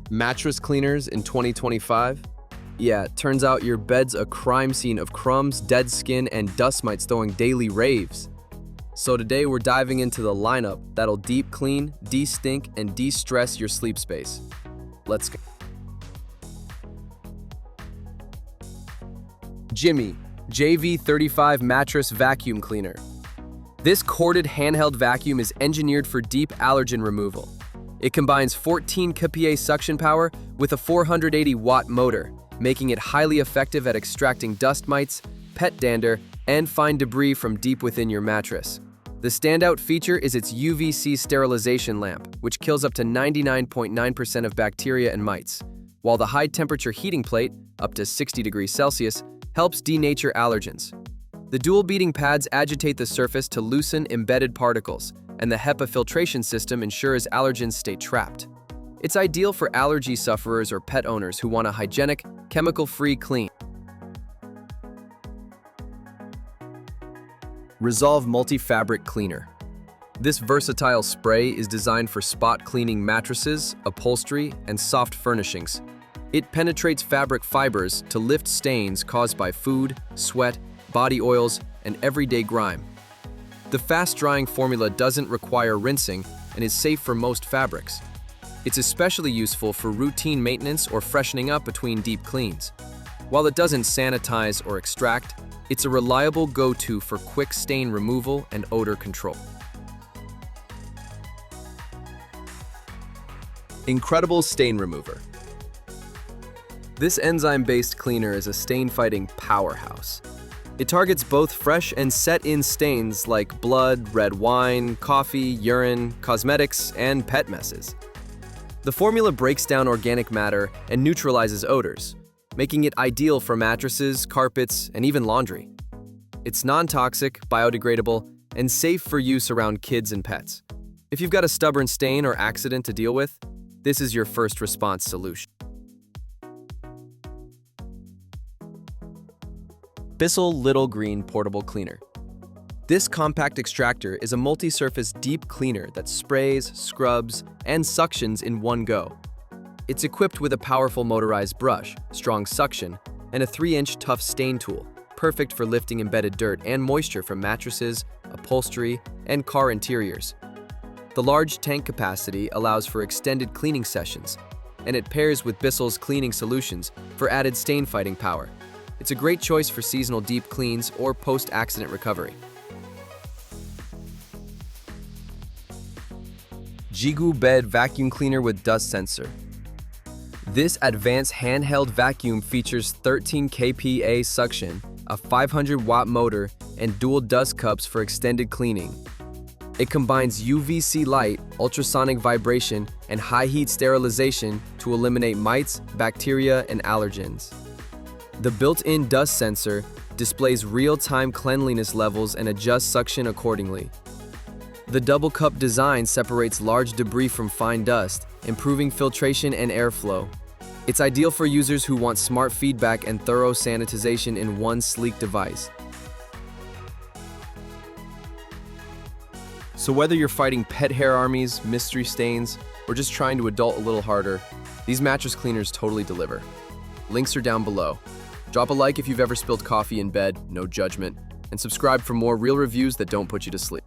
Mattress cleaners in 2025? Yeah, it turns out your bed's a crime scene of crumbs, dead skin, and dust mites throwing daily raves. So today we're diving into the lineup that'll deep clean, de-stink, and de-stress your sleep space. Let's go. Jimmy, JV35 Mattress Vacuum Cleaner. This corded handheld vacuum is engineered for deep allergen removal. It combines 14 kPa suction power with a 480-watt motor, making it highly effective at extracting dust mites, pet dander, and fine debris from deep within your mattress. The standout feature is its UVC sterilization lamp, which kills up to 99.9% of bacteria and mites, while the high-temperature heating plate, up to 60 degrees Celsius, helps denature allergens. The dual beating pads agitate the surface to loosen embedded particles, and the HEPA filtration system ensures allergens stay trapped. It's ideal for allergy sufferers or pet owners who want a hygienic, chemical-free clean. Resolve Multi-Fabric Cleaner. This versatile spray is designed for spot cleaning mattresses, upholstery, and soft furnishings. It penetrates fabric fibers to lift stains caused by food, sweat, body oils, and everyday grime. The fast-drying formula doesn't require rinsing and is safe for most fabrics. It's especially useful for routine maintenance or freshening up between deep cleans. While it doesn't sanitize or extract, it's a reliable go-to for quick stain removal and odor control. Incredible Stain Remover. This enzyme-based cleaner is a stain-fighting powerhouse. It targets both fresh and set-in stains like blood, red wine, coffee, urine, cosmetics, and pet messes. The formula breaks down organic matter and neutralizes odors, making it ideal for mattresses, carpets, and even laundry. It's non-toxic, biodegradable, and safe for use around kids and pets. If you've got a stubborn stain or accident to deal with, this is your first response solution. BISSELL Little Green Portable Cleaner. This compact extractor is a multi-surface deep cleaner that sprays, scrubs, and suctions in one go. It's equipped with a powerful motorized brush, strong suction, and a 3-inch tough stain tool, perfect for lifting embedded dirt and moisture from mattresses, upholstery, and car interiors. The large tank capacity allows for extended cleaning sessions, and it pairs with BISSELL's cleaning solutions for added stain-fighting power. It's a great choice for seasonal deep cleans or post-accident recovery. JIGOO Bed Vacuum Cleaner with Dust Sensor. This advanced handheld vacuum features 13 kPa suction, a 500-watt motor, and dual dust cups for extended cleaning. It combines UVC light, ultrasonic vibration, and high-heat sterilization to eliminate mites, bacteria, and allergens. The built-in dust sensor displays real-time cleanliness levels and adjusts suction accordingly. The double cup design separates large debris from fine dust, improving filtration and airflow. It's ideal for users who want smart feedback and thorough sanitization in one sleek device. So whether you're fighting pet hair armies, mystery stains, or just trying to adult a little harder, these mattress cleaners totally deliver. Links are down below. Drop a like if you've ever spilled coffee in bed, no judgment, and subscribe for more real reviews that don't put you to sleep.